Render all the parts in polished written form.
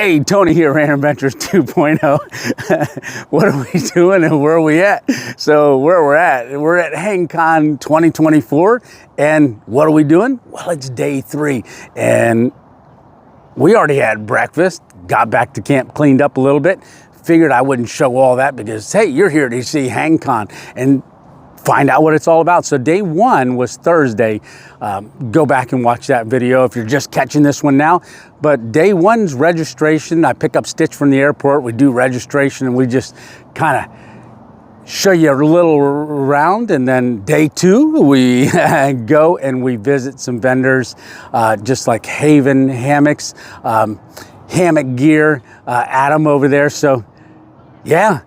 Hey, Tony here, Random Adventures 2.0. What are we doing and where are we at? So we're at HangCon 2024, and what are we doing? Well, it's day 3, and we already had breakfast, got back to camp, cleaned up a little bit, figured I wouldn't show all that because, hey, you're here to see HangCon and find out what it's all about. So day 1 was Thursday. Go back and watch that video if you're just catching this one now. But day 1's registration. I pick up Stitch from the airport. We do registration and we just kind of show you a little around. And then day 2, we go and we visit some vendors, just like Haven Hammocks, hammock gear, Adam over there. So yeah,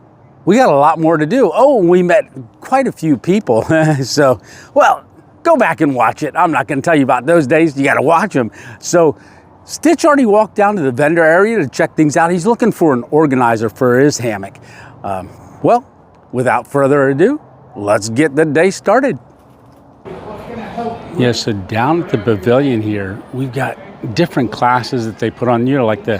we got a lot more to do. Oh, we met quite a few people. So, well, go back and watch it. I'm not going to tell you about those days. You got to watch them. So Stitch already walked down to the vendor area to check things out. He's looking for an organizer for his hammock. Well, without further ado, let's get the day started. Yeah, so down at the pavilion here, we've got different classes that they put on, you know, like the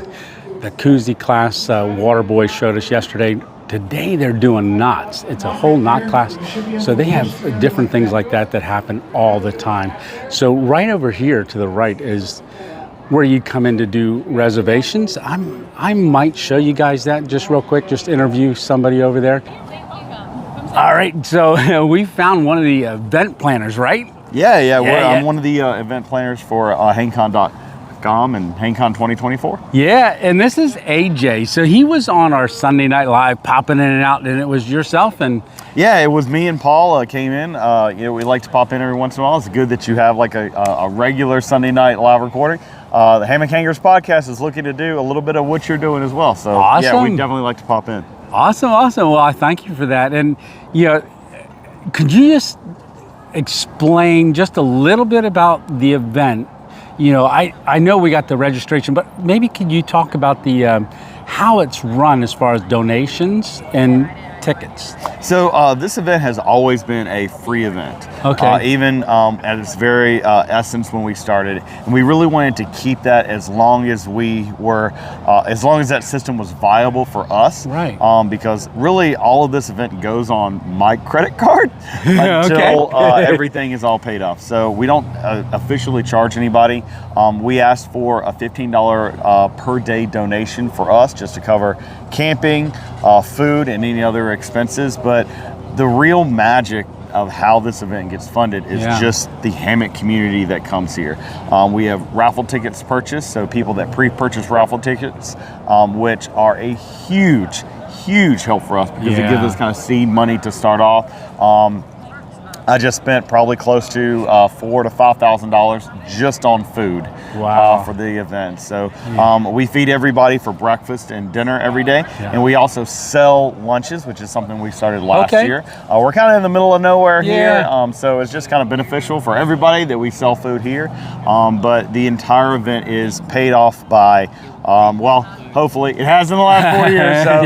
koozie class Waterboy showed us yesterday. Today they're doing knots. It's a whole knot class. So they have different things like that that happen all the time. So right over here to the right is where you come in to do reservations. I might show you guys that just real quick, just interview somebody over there. All right, so we found one of the event planners, right? Yeah. I'm one of the event planners for HangCon.com and HangCon 2024. Yeah, and this is AJ. So he was on our Sunday Night Live, popping in and out, and it was yourself and... Yeah, it was me and Paul came in. You know, we like to pop in every once in a while. It's good that you have like a regular Sunday Night Live recording. The Hammock Hangers podcast is looking to do a little bit of what you're doing as well. So awesome. Yeah, we definitely like to pop in. Awesome. Well, I thank you for that. And you know, could you just explain just a little bit about the event? You know, I know we got the registration, but maybe could you talk about the how it's run as far as donations and tickets? So this event has always been a free event. Okay. Even at its very essence when we started, and we really wanted to keep that as long as we were, as long as that system was viable for us. Right. Because really all of this event goes on my credit card until everything is all paid off. So we don't officially charge anybody. We asked for a $15 per day donation for us just to cover camping, food, and any other expenses. But the real magic of how this event gets funded is just the hammock community that comes here. We have raffle tickets purchased, so people that pre-purchase raffle tickets, which are a huge help for us because it gives us kind of seed money to start off. I just spent probably close to $4,000 to $5,000 just on food for the event. So we feed everybody for breakfast and dinner every day, and we also sell lunches, which is something we started last year. We're kind of in the middle of nowhere here, so it's just kind of beneficial for everybody that we sell food here. But the entire event is paid off by, well, hopefully it has in the last 4 years. So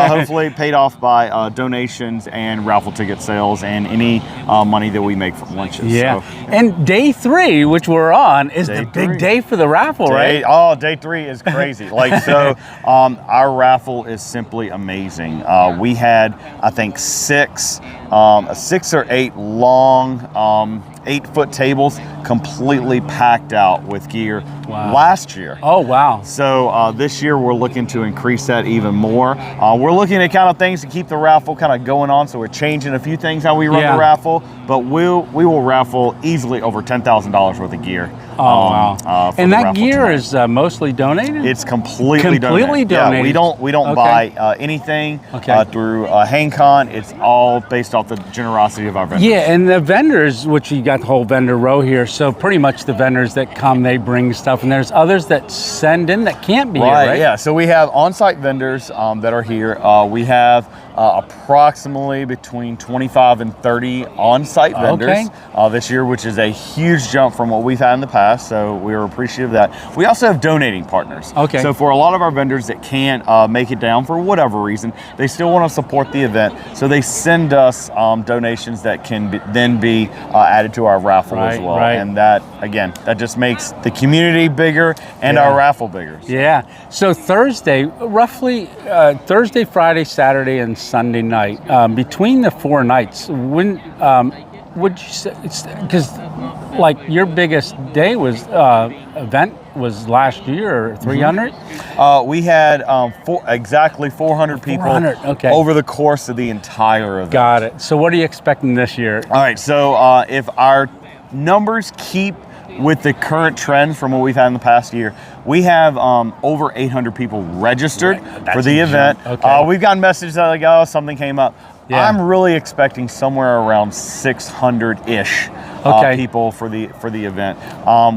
hopefully paid off by donations and raffle ticket sales and any money that we make from lunches. Yeah. So, and day 3, which we're on, is the big day for the raffle, right? Oh, day 3 is crazy. Our raffle is simply amazing. We had, I think, 6 or 8 long 8-foot tables completely packed out with gear last year. Oh, wow. So this year we're looking to increase that even more. We're looking at kind of things to keep the raffle kind of going on, so we're changing a few things how we run the raffle, but we will raffle easily over $10,000 worth of gear. Oh, wow. And that gear is mostly donated? It's completely donated. Yeah, we don't buy anything through HangCon. It's all based off the generosity of our vendors. Yeah, and the vendors, which you got the whole vendor row here, so pretty much the vendors that come, they bring stuff, and there's others that send in that can't be here, right? Yeah, so we have on-site vendors that are here. We have approximately between 25 and 30 on-site vendors this year, which is a huge jump from what we've had in the past. past, so we are appreciative of that. We also have donating partners. Okay. So for a lot of our vendors that can't make it down for whatever reason, they still want to support the event, so they send us donations that can then be added to our raffle as well. Right. And that, again, that just makes the community bigger and our raffle bigger. So. Yeah. So Thursday, roughly Thursday, Friday, Saturday, and Sunday night. Between the 4 nights, when would you say? Because like your biggest day was event was last year, 300. We had exactly 400 people 400, over the course of the entire event. Got it. So what are you expecting this year? All right. So if our numbers keep with the current trend from what we've had in the past year, we have over 800 people registered for the event. Okay. We've gotten messages that like, oh, something came up. Yeah. I'm really expecting somewhere around 600-ish people for the event,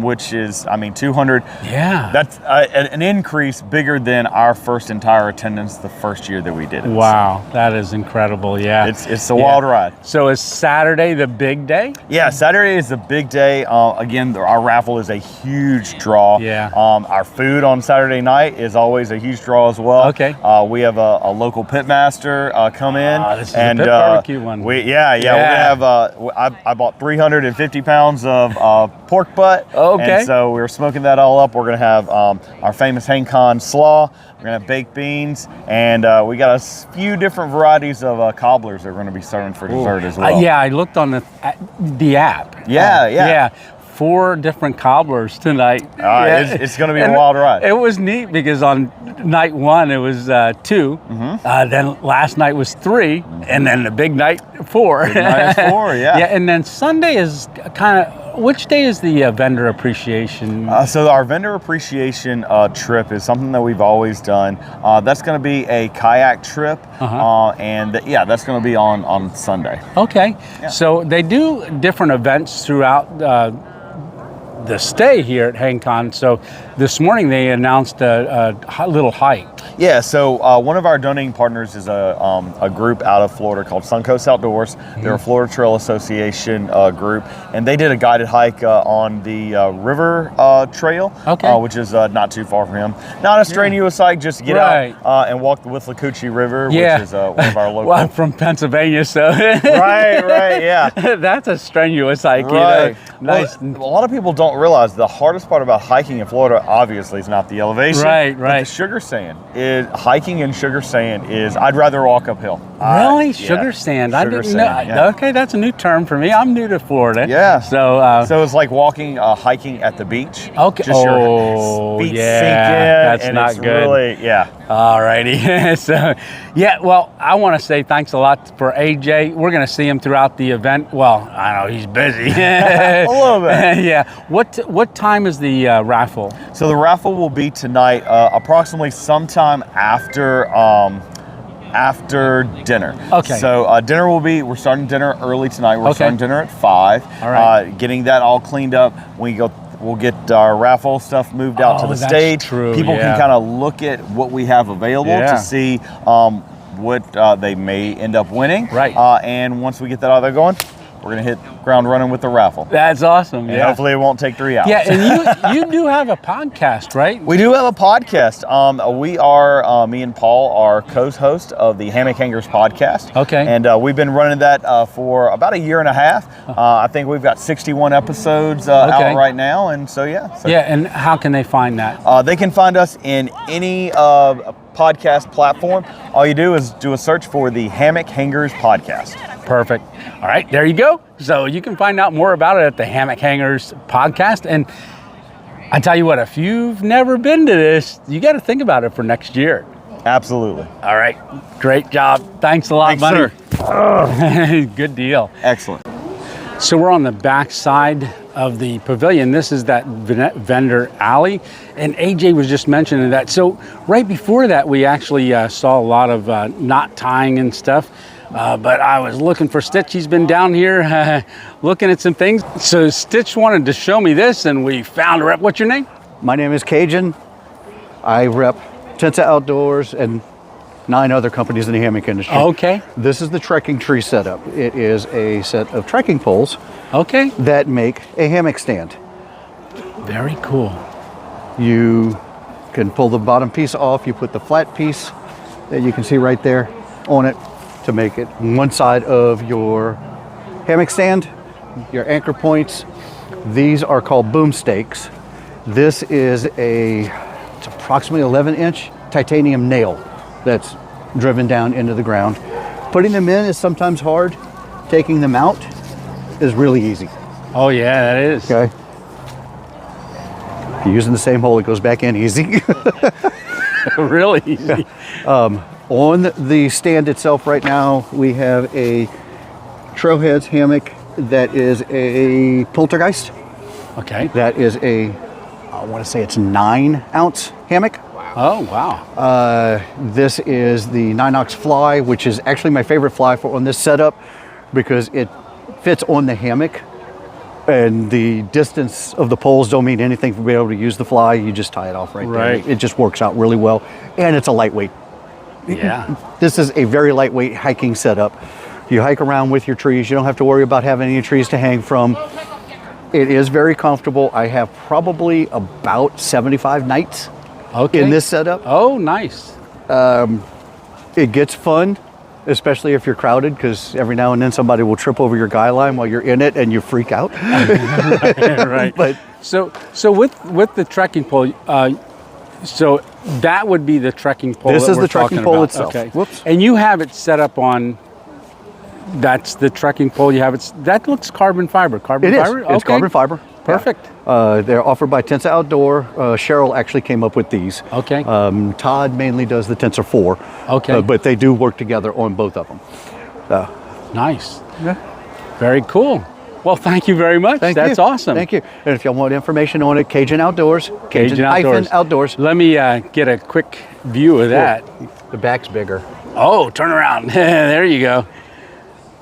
which is, I mean, 200. Yeah. That's an increase bigger than our first entire attendance the first year that we did it. Wow, that is incredible. Yeah. It's a wild ride. So is Saturday the big day? Yeah, Saturday is the big day. Again, our raffle is a huge draw. Yeah. Our food on Saturday night is always a huge draw as well. Okay. We have a local pitmaster come in. This is a pit barbecue one. We're gonna have. I bought 350 pounds of pork butt. Okay. And so we're smoking that all up. We're gonna have our famous HangCon slaw. We're gonna have baked beans, and we got a few different varieties of cobblers that we're gonna be serving for dessert as well. Yeah, I looked on the app. Yeah. 4 different cobblers tonight. It's going to be a wild ride. It was neat because on night 1 it was 2, then last night was 3, and then the big night 4. Big night is 4, yeah. Yeah, and then Sunday is kind of, which day is the vendor appreciation? So our vendor appreciation trip is something that we've always done. That's going to be a kayak trip, and that's going to be on Sunday. Okay, so they do different events throughout the stay here at HangCon. So this morning they announced a little hike. Yeah, so one of our donating partners is a group out of Florida called Suncoast Outdoors. They're a Florida Trail Association group, and they did a guided hike on the river trail, which is not too far from him. Not a strenuous hike, just to get out and walk the Withlacoochee River, which is one of our local. Well, I'm from Pennsylvania, so right, yeah. That's a strenuous hike. Right. Nice. Well, a lot of people don't realize the hardest part about hiking in Florida, obviously, is not the elevation. Right. But the sugar sand. Hiking in sugar sand is, I'd rather walk uphill. Really? Sugar sand? I didn't know. Yeah. Okay, that's a new term for me. I'm new to Florida. Yeah. So it's like hiking at the beach. Okay. Just your feet sink in. That's not it's good. Really, All righty. So, well, I want to say thanks a lot for AJ. We're going to see him throughout the event. Well, I know he's busy. A little bit. Yeah. What time is the raffle? So the raffle will be tonight, approximately sometime after dinner. Okay. So we're starting dinner early tonight. We're starting dinner at 5. All right. Getting that all cleaned up. We'll get our raffle stuff moved out to the stage. True. People can kind of look at what we have available to see what they may end up winning. Right. And once we get that out there going, we're going to hit ground running with the raffle. That's awesome. And hopefully it won't take 3 hours. Yeah, and you do have a podcast, right? We do have a podcast. We are, me and Paul are co-host of the Hammock Hangers podcast. Okay. And we've been running that for about a year and a half. I think we've got 61 episodes out right now. And so, and how can they find that? They can find us in any podcast platform. All you do is do a search for the Hammock Hangers podcast. Perfect. All right, there you go. So you can find out more about it at the Hammock Hangers podcast. And I tell you what, if you've never been to this, you got to think about it for next year. Absolutely. All right, great job. Thanks a lot, buddy. Sir. Good deal. Excellent. So we're on the back side of the pavilion. This is that vendor alley, and AJ was just mentioning that. So right before that, we actually saw a lot of knot tying and stuff. But I was looking for Stitch. He's been down here looking at some things. So Stitch wanted to show me this, and we found a rep. What's your name? My name is Cajun. I rep Tensa Outdoors and 9 other companies in the hammock industry. Okay. This is the trekking tree setup. It is a set of trekking poles that make a hammock stand. Very cool. You can pull the bottom piece off. You put the flat piece that you can see right there on it to make it one side of your hammock stand, your anchor points. These are called boom stakes. This is it's approximately 11-inch titanium nail that's driven down into the ground. Putting them in is sometimes hard. Taking them out is really easy. Oh yeah, that is. Okay. If you're using the same hole, it goes back in easy. Really easy. On the stand itself right now, we have a trailheads hammock that is a poltergeist. Okay. That is I want to say it's 9-ounce hammock. Oh, wow. This is the 9-ox fly, which is actually my favorite fly on this setup because it fits on the hammock and the distance of the poles don't mean anything for being able to use the fly. You just tie it off right there. It just works out really well. And it's a lightweight. Yeah. This is a very lightweight hiking setup. You hike around with your trees. You don't have to worry about having any trees to hang from. It is very comfortable. I have probably about 75 nights in this setup. Oh, nice. It gets fun, especially if you're crowded, because every now and then somebody will trip over your guy line while you're in it and you freak out. Right. But so with the trekking pole, so that would be the trekking pole. This that is we're the trekking talking pole about. itself. Okay. Whoops. And you have it set up on. That's the trekking pole. You have it. That looks carbon fiber. Carbon It is. fiber. It's carbon fiber. Perfect. Yeah. They're offered by Tensor Outdoor. Cheryl actually came up with these. Okay. Todd mainly does the Tensor 4. Okay. But they do work together on both of them. Nice. Yeah. Very cool. Well, thank you very much. That's awesome. Thank you. And if y'all want information on it, Cajun Outdoors. Cajun Outdoors. Outdoors. Let me get a quick view of that. The back's bigger. Oh, turn around. There you go.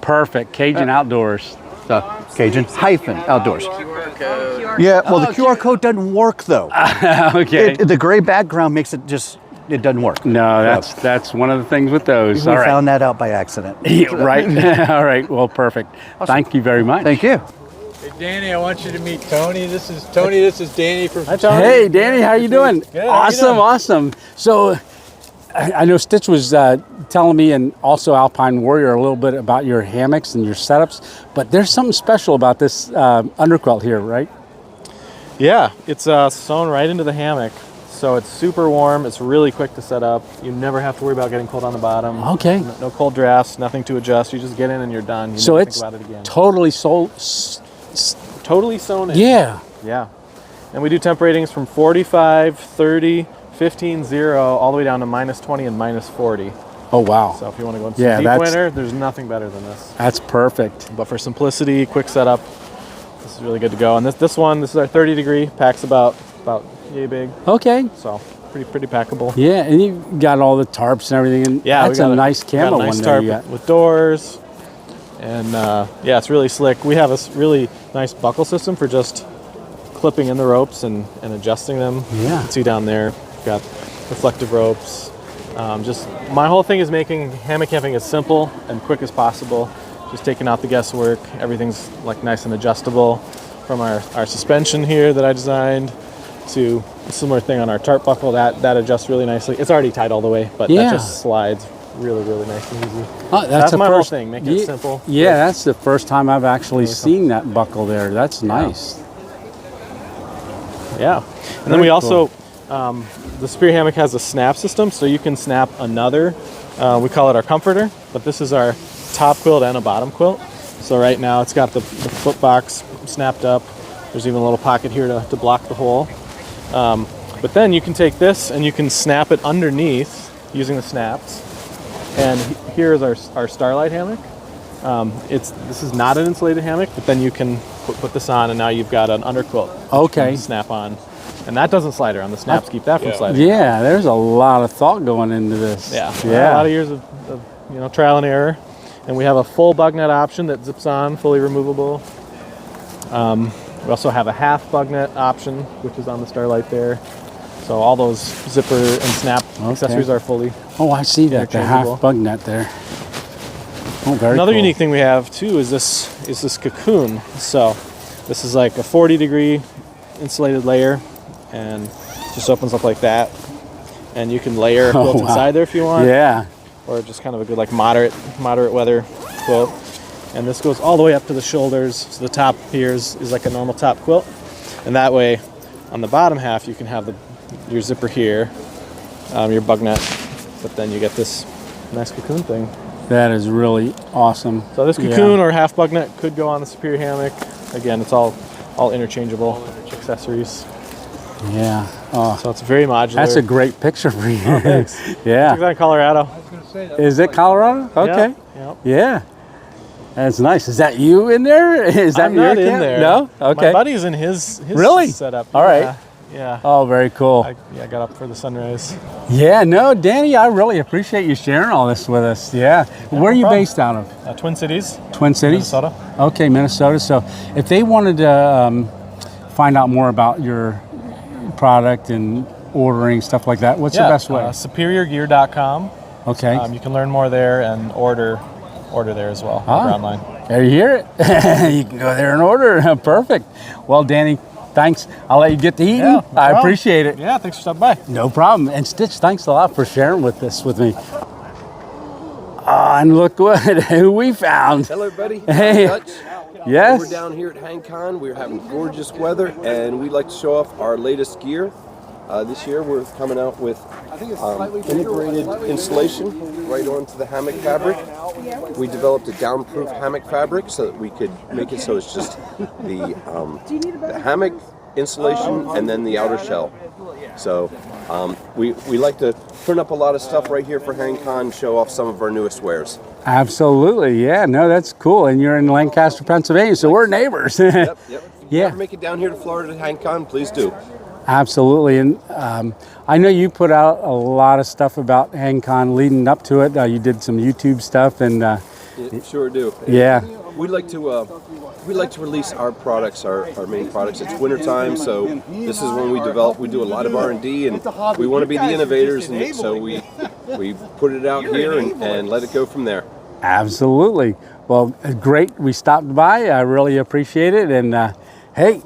Perfect. Cajun Outdoors. Cajun-Outdoors. Yeah, well, the QR code doesn't work, though. Okay. The gray background makes it it doesn't work. No, that's one of the things with those. We All right. found that out by accident. Yeah, right. All right. Well, perfect. Awesome. Thank you very much. Thank you. Hey, Danny, I want you to meet Tony. This is Tony. This is Danny from. Hi, Tony. Hey, Danny. How you doing? Good. Awesome. Awesome. So, I know Stitch was telling me, and also Alpine Warrior, a little bit about your hammocks and your setups. But there's something special about this underquilt here, right? Yeah, it's sewn right into the hammock. So it's super warm. It's really quick to set up. You never have to worry about getting cold on the bottom. Okay. No cold drafts, nothing to adjust. You just get in and you're done. You So never it's think about it again. totally Totally sewn in. Yeah. Yeah. And we do temp ratings from 45, 30, 15, 0, all the way down to -20 and -40. Oh, wow. So if you want to go into some deep winter, there's nothing better than this. That's perfect. But for simplicity, quick setup, this is really good to go. And this is our 30 degree, packs about yay big. Okay. So pretty packable. Yeah, and you got all the tarps and everything. And yeah, that's a nice camo nice one there tarp you got. with doors. And yeah, it's really slick. We have a really nice buckle system for just clipping in the ropes and adjusting them. Yeah. You can see down there, we've got reflective ropes. Just my whole thing is making hammock camping as simple and quick as possible. Just taking out the guesswork. Everything's like nice and adjustable. From our suspension here that I designed to a similar thing on our tarp buckle that adjusts really nicely. It's already tied all the way, but that just slides really nice and easy. Oh, that's my whole thing. Make it simple. Yeah, that's the first time I've actually seen that buckle there. That's nice. Yeah. And then we also, the Spear hammock has a snap system, so you can snap another. We call it our comforter, but this is our top quilt and a bottom quilt. So right now it's got the foot box snapped up. There's even a little pocket here to block the hole. But then you can take this and you can snap it underneath using the snaps. And here is our Starlight hammock. This is not an insulated hammock, but then you can put this on and now you've got an underquilt. Okay. Snap on. And that doesn't slide around. The snaps keep that from sliding. Yeah, there's a lot of thought going into this. Yeah. A lot of years of trial and error. And we have a full bug net option that zips on, fully removable. We also have a half bug net option, which is on the Starlight there. So all those zipper and snap accessories are fully. Oh, I see that, the half bug net there. Oh, very Another cool. unique thing we have too is this cocoon. So this is like a 40 degree insulated layer, and just opens up like that. And you can layer a quilt inside there if you want. Yeah. Or just kind of a good like moderate weather quilt. And this goes all the way up to the shoulders. So the top here is like a normal top quilt. And that way, on the bottom half, you can have your zipper here, your bug net, but then you get this nice cocoon thing. That is really awesome. So this cocoon or half bug net could go on the Superior hammock. Again, it's all interchangeable accessories. Yeah. Oh, so it's very modular. that's a great picture for you. Oh, thanks. Yeah. It's in Colorado. Is it Colorado? Okay. Yep. Yeah. That's nice. Is that you in there? Is that I'm not your in camp? there. No? Okay. My buddy's in his really? setup. All right. Yeah. Oh, very cool. I got up for the sunrise. Yeah, no, Danny, I really appreciate you sharing all this with us. Yeah. Where are you based out of? Twin Cities. Twin Cities? Minnesota. Okay, Minnesota. So if they wanted to find out more about your product and ordering, stuff like that, what's the best way? SuperiorGear.com. Okay. You can learn more there and order there as well. Order online. There you hear it. You can go there and order. Perfect. Well, Danny, thanks. I'll let you get to eating. Yeah, no I appreciate it. Yeah, thanks for stopping by. No problem. And Stitch, thanks a lot for sharing this with me. And look who we found. Hello, buddy. Hey. Dutch. Yes. We're down here at HangCon. We're having gorgeous weather, and we'd like to show off our latest gear. This year, we're coming out with integrated insulation right onto the hammock fabric. We developed a downproof hammock fabric so that we could make it so it's just the hammock insulation and then the outer shell. So we like to print up a lot of stuff right here for HangCon, show off some of our newest wares. Absolutely, yeah, no, that's cool. And you're in Lancaster, Pennsylvania, so we're neighbors. Yep. If you Yeah. ever make it down here to Florida to HangCon, please do. Absolutely, and I know you put out a lot of stuff about HangCon leading up to it. You did some YouTube stuff, and Sure do. yeah, We like to release our products, our main products. It's wintertime, so this is when we do a lot of R&D, and we want to be the innovators, and so we put it out here and let it go from there. absolutely. Well, great. We stopped by. I really appreciate it, and hey.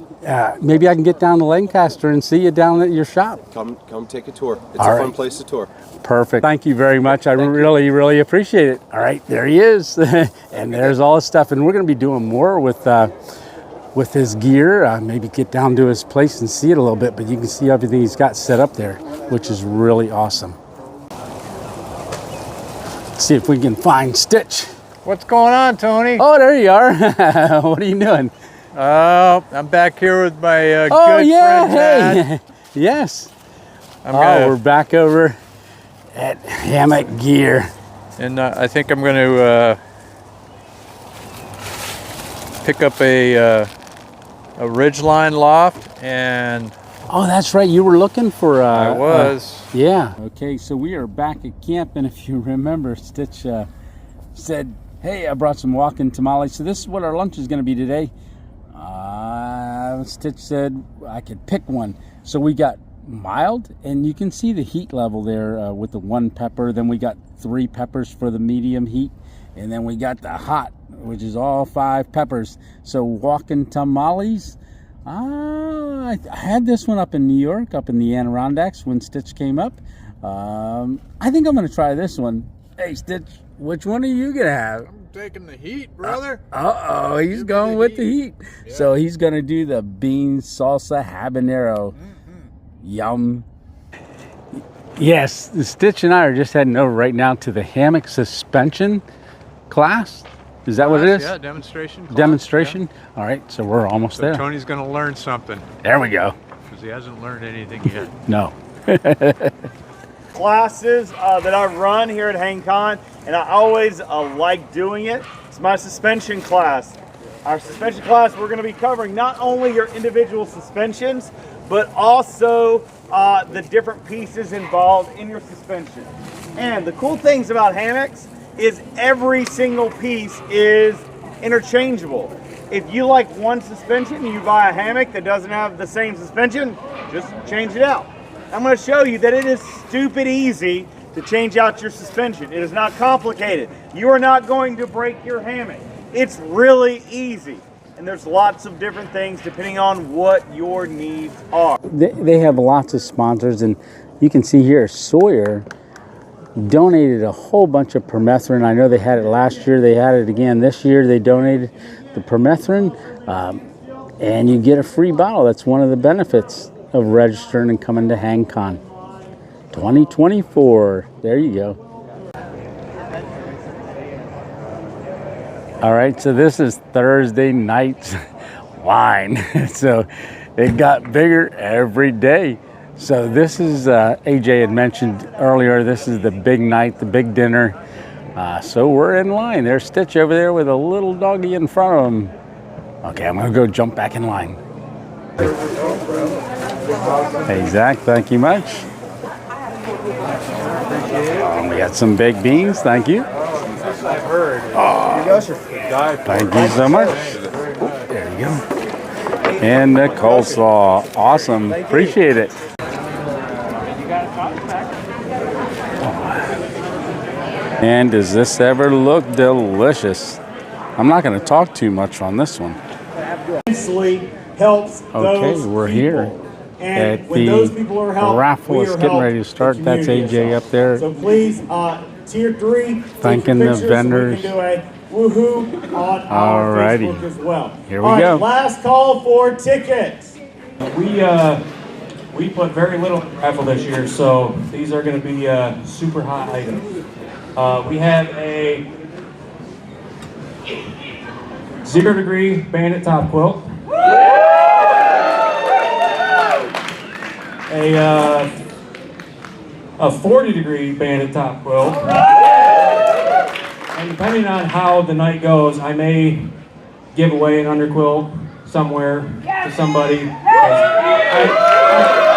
Maybe I can get down to Lancaster and see you down at your shop. Come take a tour. It's All a right. fun place to tour. Perfect. Thank you very much. I really appreciate it. All right, there he is. And there's all his stuff. And we're going to be doing more with his gear. Maybe get down to his place and see it a little bit. But you can see everything he's got set up there, which is really awesome. Let's see if we can find Stitch. What's going on, Tony? Oh, there you are. What are you doing? I'm back here with my good friend Tad. Hey. Yes. We're We're back over at Hammock Gear. and I think I'm going to pick up a ridgeline loft, and Oh, that's right. You were looking for. I was. Yeah. Okay, so we are back at camp, and if you remember, Stitch said, "Hey, I brought some walking tamales." So this is what our lunch is going to be today. Stitch said I could pick one, so we got mild, and you can see the heat level there with the 1 pepper. Then we got 3 peppers for the medium heat, and then we got the hot, which is all 5 peppers. So walking tamales. I had this one up in New York, up in the Adirondacks when Stitch came up. I think I'm going to try this one. Hey, Stitch, which one are you going to have? I'm taking the heat, brother. He's going with the heat. Yeah. So he's going to do the bean salsa habanero. Yum. Yes, Stitch and I are just heading over right now to the hammock suspension class. Is that what it is? Yeah, demonstration class. Demonstration? Yeah. All right, so we're almost there. Tony's going to learn something, There we go. because he hasn't learned anything yet. No. Classes that I run here at HangCon, and I always like doing it. It's my suspension class. Our suspension class, we're going to be covering not only your individual suspensions, but also the different pieces involved in your suspension. And the cool things about hammocks is every single piece is interchangeable. If you like one suspension and you buy a hammock that doesn't have the same suspension, just change it out. I'm going to show you that it is stupid easy to change out your suspension. It is not complicated. You are not going to break your hammock. It's really easy. and there's lots of different things depending on what your needs are. They have lots of sponsors, and you can see here Sawyer donated a whole bunch of permethrin. I know they had it last year, they had it again this year. They donated the permethrin, and you get a free bottle. That's one of the benefits of registering and coming to HangCon 2024. There you go. All right, so this is Thursday night's wine. So it got bigger every day. So this is, AJ had mentioned earlier, this is the big night, the big dinner. So we're in line. There's Stitch over there with a little doggy in front of him. Okay, I'm gonna go jump back in line. Hey, Zach, thank you much. We got some baked beans, thank you. I've heard. You guys are Thank you so much. There you go. And the coleslaw. Awesome. Appreciate it. And does this ever look delicious? I'm not going to talk too much on this one. Helps Okay, we're here at the raffle. It's getting ready to start. That's AJ up there. So please, tier 3, thanking the vendors. So we can do a woohoo on our Facebook as well. Here we go. Last call for tickets. We put very little in the raffle this year, so these are going to be super hot items. We have a 0-degree bandit top quilt, a 40-degree bandit top quilt, and depending on how the night goes, I may give away an underquilt somewhere to somebody. I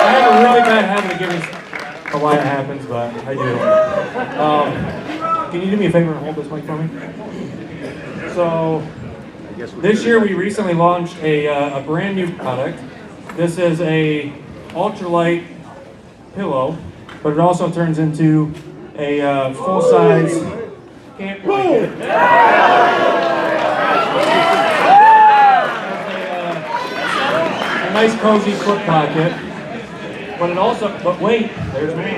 have a really bad habit of giving a why it happens, but I do. Can you do me a favor and hold this mic for me? So, this year we recently launched a brand new product. This is a ultralight pillow, but it also turns into a full-size camp blanket. A nice cozy foot pocket. But wait, there's me.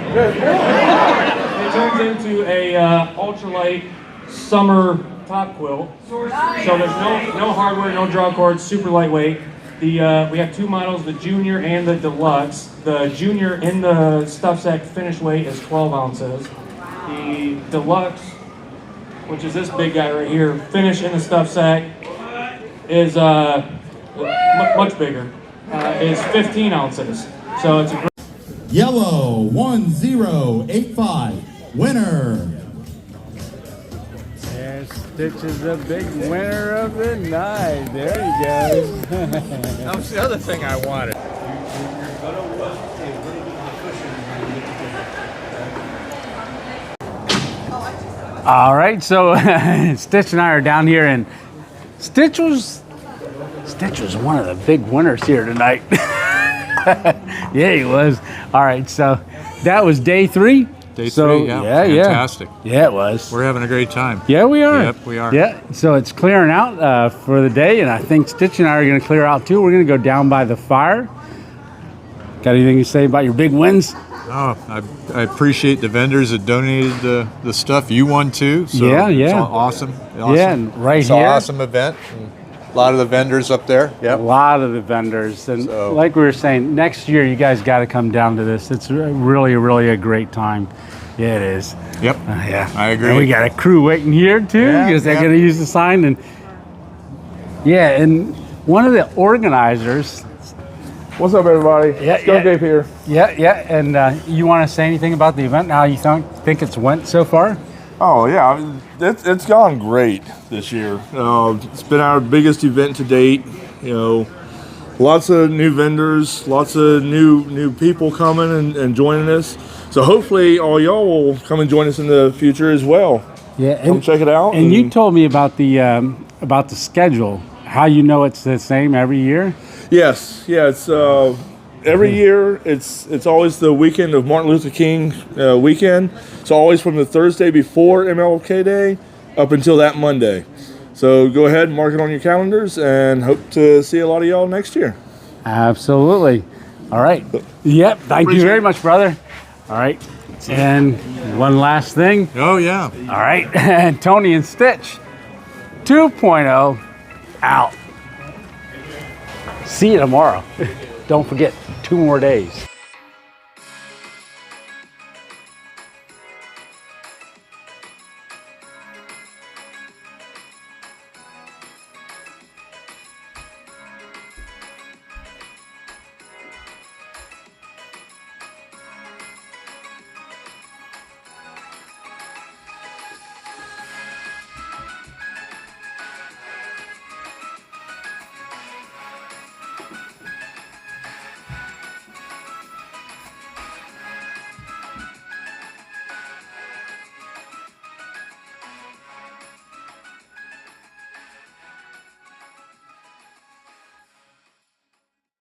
It turns into a ultralight summer top quilt. So there's no hardware, no draw cords, super lightweight. We have two models, the Junior and the Deluxe. The Junior in the stuff sack finished weight is 12 ounces. The Deluxe, which is this big guy right here, finish in the stuff sack is much bigger. Is 15 ounces. So it's a great Yellow 1085 winner. And Stitch is the big winner of the night. There he goes. That was the other thing I wanted. All right, so Stitch and I are down here, and Stitch was one of the big winners here tonight. Yeah, he was. All right, so that was day 3. Day 3, yeah. Fantastic. Yeah, it was. We're having a great time. Yeah, we are. Yep, we are. Yeah, so it's clearing out for the day, and I think Stitch and I are going to clear out too. We're going to go down by the fire. Got anything to say about your big wins? Oh, I appreciate the vendors that donated the stuff. You won too. So yeah. It's awesome. Yeah, and right it's here. It's an awesome event. A lot of the vendors up there. Yep. A lot of the vendors. And like we were saying, next year you guys got to come down to this. It's really, really a great time. Yeah, it is. Yep. Yeah. I agree. And we got a crew waiting here too because they're going to use the sign. And yeah, and one of the organizers. What's up, everybody? Yeah, Dave here. Yeah. And you want to say anything about the event? How you think it's went so far? Oh yeah, it's gone great this year. It's been our biggest event to date. You know, lots of new vendors, lots of new people coming and joining us. So hopefully all y'all will come and join us in the future as well. Yeah, come check it out. And you told me about the schedule. How you know it's the same every year? Yes, yeah. It's every year. It's always the weekend of Martin Luther King weekend. It's always from the Thursday before MLK Day up until that Monday. So go ahead and mark it on your calendars, and hope to see a lot of y'all next year. Absolutely. All right. Yep. Thank you very much, brother. All right. And one last thing. Oh, yeah. All right. Tony and Stitch 2.0 out. See you tomorrow. Don't forget, 2 more days.